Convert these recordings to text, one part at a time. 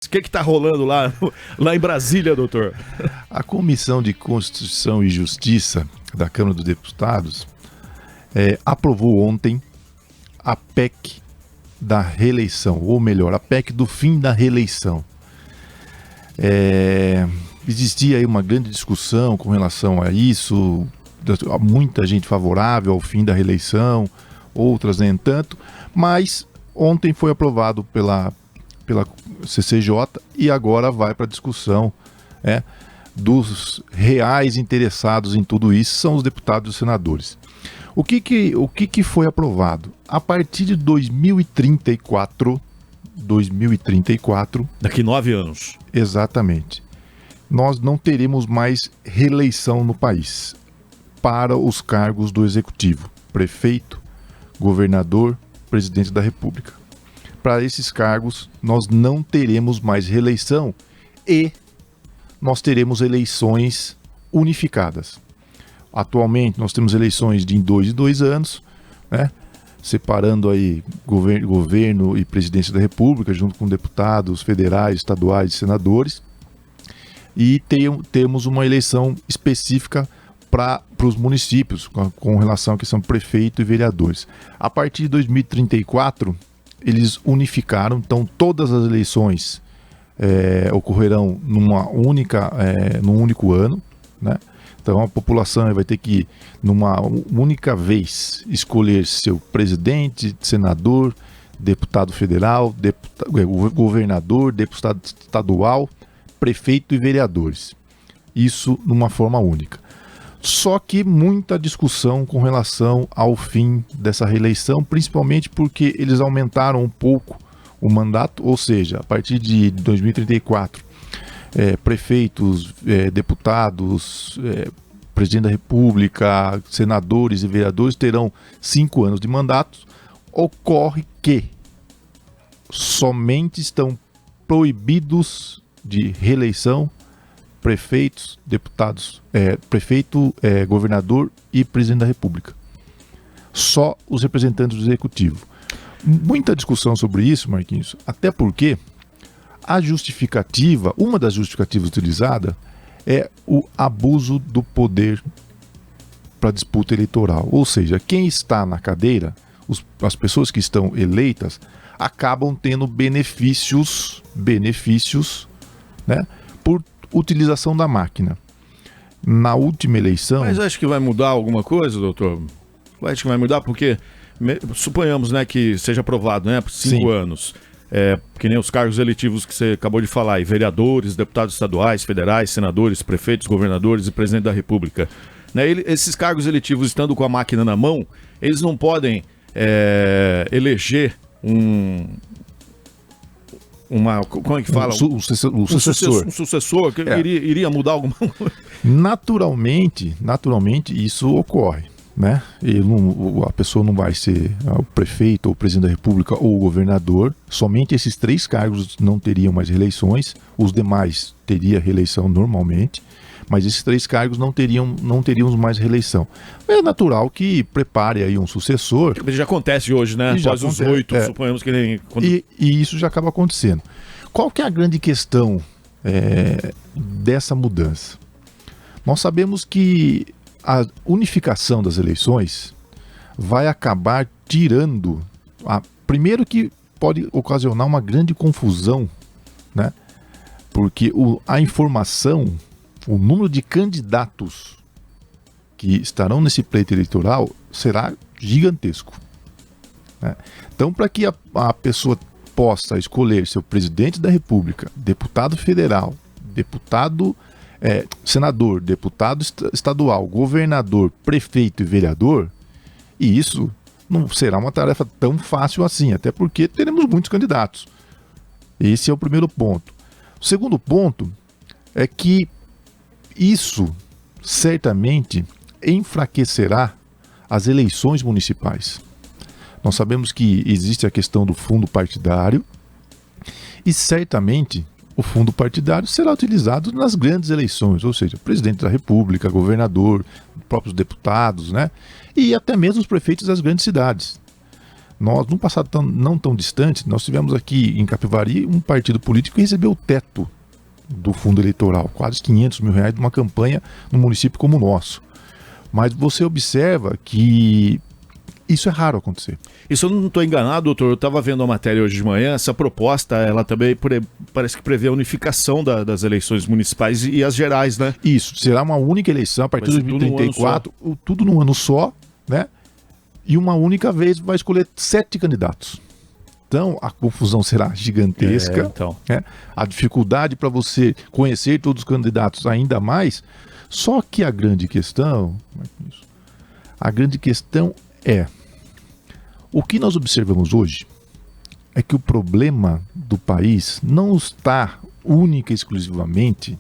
O que está rolando lá em Brasília, doutor? A Comissão de Constituição e Justiça da Câmara dos Deputados aprovou ontem a PEC da reeleição, ou melhor, a PEC do fim da reeleição. Existia aí uma grande discussão com relação a isso, muita gente favorável ao fim da reeleição, outras nem tanto, mas ontem foi aprovado pela CCJ e agora vai para a discussão dos reais interessados em tudo isso, são os deputados e os senadores. O que foi aprovado? A partir de 2034, daqui 9 anos. Exatamente. Nós não teremos mais reeleição no país para os cargos do Executivo, prefeito, governador, presidente da República. Para esses cargos, nós não teremos mais reeleição e nós teremos eleições unificadas. Atualmente, nós temos eleições de 2 anos, né? Separando aí governo e presidência da República, junto com deputados federais, estaduais e senadores. E temos uma eleição específica para os municípios, com relação à questão prefeito e vereadores. A partir de 2034, eles unificaram, então todas as eleições ocorrerão num único ano, né? Então a população vai ter que, numa única vez, escolher seu presidente, senador, deputado federal, governador, deputado estadual, prefeito e vereadores. Isso numa forma única. Só que muita discussão com relação ao fim dessa reeleição, principalmente porque eles aumentaram um pouco o mandato, ou seja, a partir de 2034, prefeitos, deputados, presidente da República, senadores e vereadores terão 5 anos de mandato. Ocorre que somente estão proibidos de reeleição prefeitos, deputados, prefeito, governador e presidente da República. Só os representantes do Executivo. Muita discussão sobre isso, Marquinhos, até porque uma das justificativas utilizadas é o abuso do poder para disputa eleitoral. Ou seja, quem está na cadeira, as pessoas que estão eleitas, acabam tendo benefícios, né, por utilização da máquina. Na última eleição... Mas acho que vai mudar alguma coisa, doutor? Acho que vai mudar porque, suponhamos, né, que seja aprovado, né, por 5 anos. Que nem os cargos eletivos que você acabou de falar, e vereadores, deputados estaduais, federais, senadores, prefeitos, governadores e presidente da República. Né, esses cargos eletivos, estando com a máquina na mão, eles não podem eleger como é que fala? Um sucessor. Um sucessor que iria mudar alguma coisa? Naturalmente isso ocorre, né? A pessoa não vai ser o prefeito, ou o presidente da República, ou o governador. Somente esses 3 cargos não teriam mais reeleições. Os demais teriam reeleição normalmente, mas esses 3 cargos não teríamos mais reeleição. É natural que prepare aí um sucessor. Já acontece hoje, né? Após os 8, suponhamos que nem... E isso já acaba acontecendo. Qual que é a grande questão dessa mudança? Nós sabemos que a unificação das eleições vai acabar tirando... Primeiro que pode ocasionar uma grande confusão, né? Porque a informação... O número de candidatos que estarão nesse pleito eleitoral será gigantesco, né? Então, para que a pessoa possa escolher seu presidente da República, deputado federal, deputado senador, deputado estadual, governador, prefeito e vereador, e isso não será uma tarefa tão fácil assim, até porque teremos muitos candidatos. Esse é o primeiro ponto. O segundo ponto é que isso certamente enfraquecerá as eleições municipais. Nós sabemos que existe a questão do fundo partidário e certamente o fundo partidário será utilizado nas grandes eleições, ou seja, presidente da República, governador, próprios deputados, né? E até mesmo os prefeitos das grandes cidades. Nós, num passado não tão distante, nós tivemos aqui em Capivari um partido político que recebeu o teto do fundo eleitoral, quase 500 mil reais de uma campanha num município como o nosso. Mas você observa que isso é raro acontecer. Isso eu não estou enganado, doutor, eu estava vendo a matéria hoje de manhã, essa proposta, ela também parece que prevê a unificação das eleições municipais e as gerais, né? Isso, será uma única eleição a partir de 2034, tudo num ano só, né? E uma única vez vai escolher 7 candidatos. Então, a confusão será gigantesca, né? A dificuldade para você conhecer todos os candidatos ainda mais. Só que a grande questão é, o que nós observamos hoje é que o problema do país não está única e exclusivamente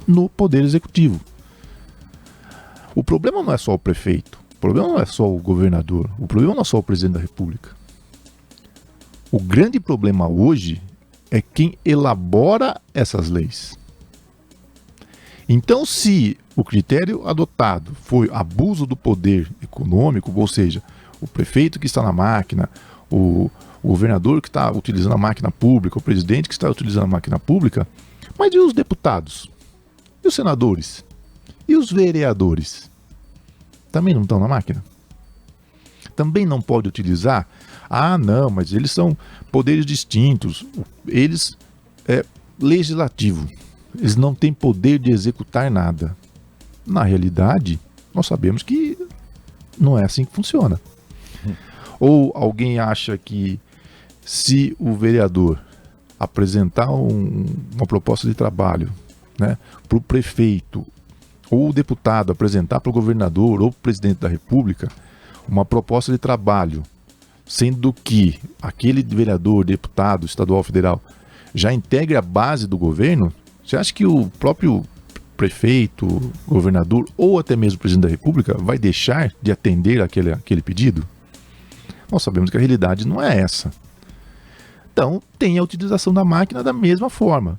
no poder executivo. O problema não é só o prefeito, o problema não é só o governador, o problema não é só o presidente da República. O grande problema hoje é quem elabora essas leis. Então, se o critério adotado foi abuso do poder econômico, ou seja, o prefeito que está na máquina, o governador que está utilizando a máquina pública, o presidente que está utilizando a máquina pública, mas e os deputados? E os senadores? E os vereadores? Também não estão na máquina? Também não pode utilizar? Ah, não, mas eles são poderes distintos. Eles é legislativo. Eles não têm poder de executar nada. Na realidade, nós sabemos que não é assim que funciona. Ou alguém acha que se o vereador apresentar uma proposta de trabalho, né, para o prefeito, ou o deputado apresentar para o governador ou para o presidente da República uma proposta de trabalho, sendo que aquele vereador, deputado, estadual, federal, já integre a base do governo, você acha que o próprio prefeito, governador ou até mesmo o presidente da República vai deixar de atender aquele pedido? Nós sabemos que a realidade não é essa. Então, tem a utilização da máquina da mesma forma.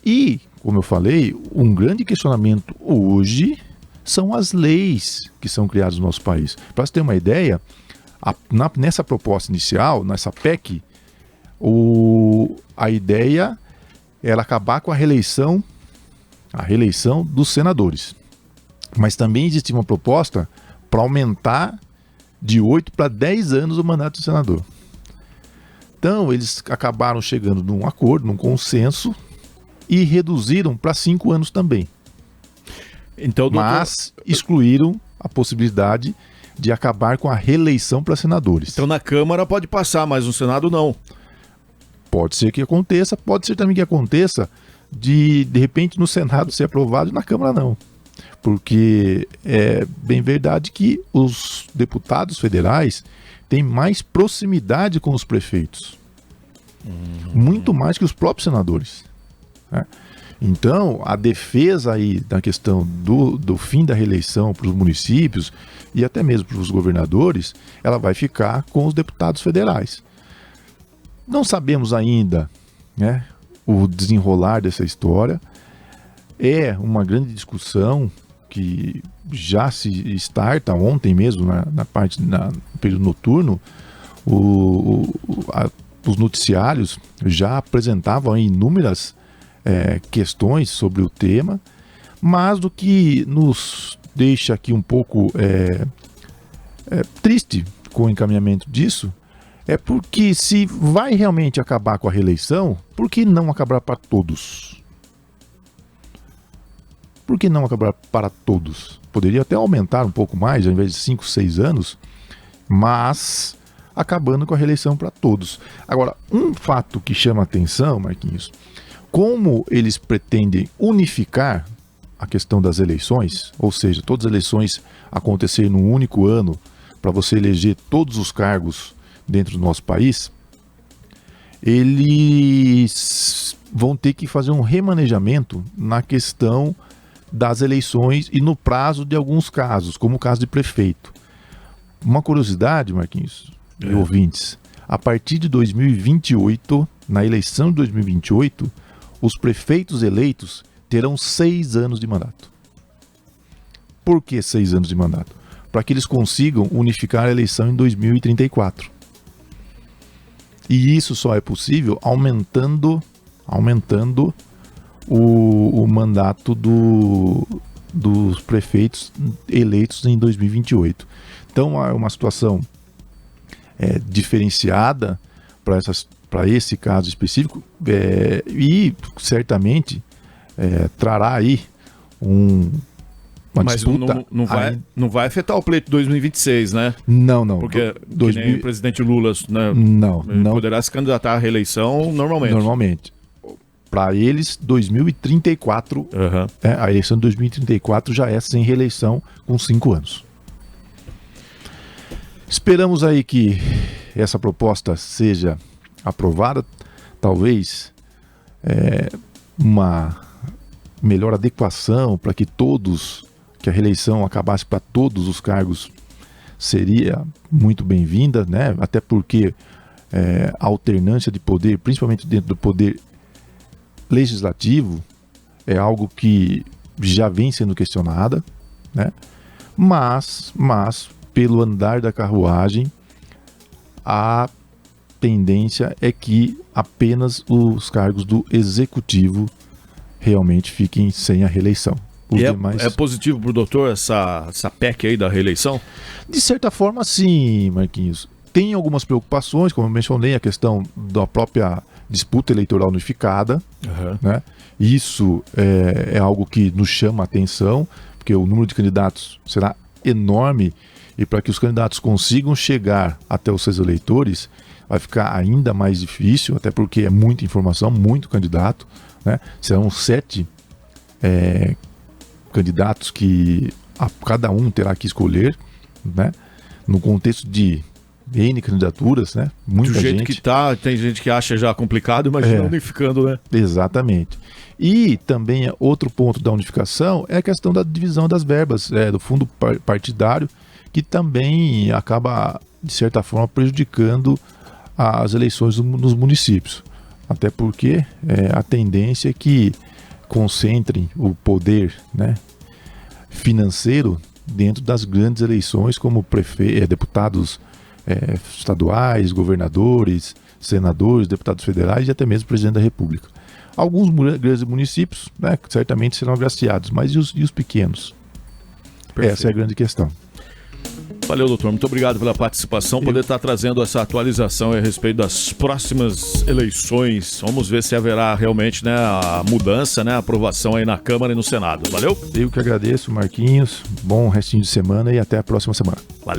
E, como eu falei, um grande questionamento hoje são as leis que são criadas no nosso país. Para você ter uma ideia, nessa proposta inicial, nessa PEC, a ideia era acabar com a reeleição dos senadores. Mas também existia uma proposta para aumentar de 8 para 10 anos o mandato do senador. Então, eles acabaram chegando num acordo, num consenso, e reduziram para 5 anos também. Então, mas excluíram a possibilidade de acabar com a reeleição para senadores. Então na Câmara pode passar, mas no Senado não. Pode ser que aconteça, pode ser também que aconteça de repente no Senado ser aprovado e na Câmara não. Porque é bem verdade que os deputados federais têm mais proximidade com os prefeitos. Muito mais que os próprios senadores. Então, a defesa aí da questão do fim da reeleição para os municípios e até mesmo para os governadores, ela vai ficar com os deputados federais. Não sabemos ainda, né, o desenrolar dessa história. É uma grande discussão que já se starta ontem mesmo, no período noturno. Os noticiários já apresentavam inúmeras questões sobre o tema, mas o que nos deixa aqui um pouco triste com o encaminhamento disso é porque se vai realmente acabar com a reeleição, por que não acabar para todos? Por que não acabar para todos? Poderia até aumentar um pouco mais, ao invés de 5, 6 anos, mas acabando com a reeleição para todos. Agora, um fato que chama a atenção, Marquinhos, como eles pretendem unificar a questão das eleições, ou seja, todas as eleições acontecerem num único ano para você eleger todos os cargos dentro do nosso país, eles vão ter que fazer um remanejamento na questão das eleições e no prazo de alguns casos, como o caso de prefeito. Uma curiosidade, Marquinhos e ouvintes, a partir de 2028, na eleição de 2028, os prefeitos eleitos terão 6 anos de mandato. Por que 6 anos de mandato? para que eles consigam unificar a eleição em 2034. E isso só é possível aumentando o mandato dos prefeitos eleitos em 2028. Então é uma situação diferenciada para esse caso específico, e certamente trará aí uma Mas disputa. não vai afetar o pleito de 2026, né? Não. Porque que nem o presidente Lula, né, Não. poderá se candidatar à reeleição Normalmente. Para eles, 2034, a eleição de 2034 já é sem reeleição com 5 anos. Esperamos aí que essa proposta seja aprovada, talvez uma melhor adequação para que a reeleição acabasse para todos os cargos seria muito bem-vinda, né? Até porque a alternância de poder, principalmente dentro do poder legislativo, é algo que já vem sendo questionada, né? Mas pelo andar da carruagem, a tendência é que apenas os cargos do executivo realmente fiquem sem a reeleição. Os demais... é positivo para o doutor essa PEC aí da reeleição? De certa forma, sim, Marquinhos. Tem algumas preocupações, como eu mencionei, a questão da própria disputa eleitoral unificada, né? Isso é algo que nos chama a atenção, porque o número de candidatos será enorme, e para que os candidatos consigam chegar até os seus eleitores, vai ficar ainda mais difícil, até porque é muita informação, muito candidato, né? Serão 7 candidatos que cada um terá que escolher, né? No contexto de N candidaturas, né? Muita Do jeito gente. que tá, tem gente que acha já complicado, imagina unificando, né? Exatamente. E também outro ponto da unificação é a questão da divisão das verbas do fundo partidário, que também acaba, de certa forma, prejudicando as eleições nos municípios. Até porque a tendência é que concentrem o poder, né, financeiro dentro das grandes eleições, como deputados estaduais, governadores, senadores, deputados federais e até mesmo presidente da República. Alguns grandes municípios, né, certamente serão agraciados, mas e os pequenos? Perfeito. Essa é a grande questão. Valeu, doutor. Muito obrigado pela participação, poder estar trazendo essa atualização a respeito das próximas eleições. Vamos ver se haverá realmente, né, a mudança, né, a aprovação aí na Câmara e no Senado. Valeu? Eu que agradeço, Marquinhos. Bom restinho de semana e até a próxima semana. Valeu.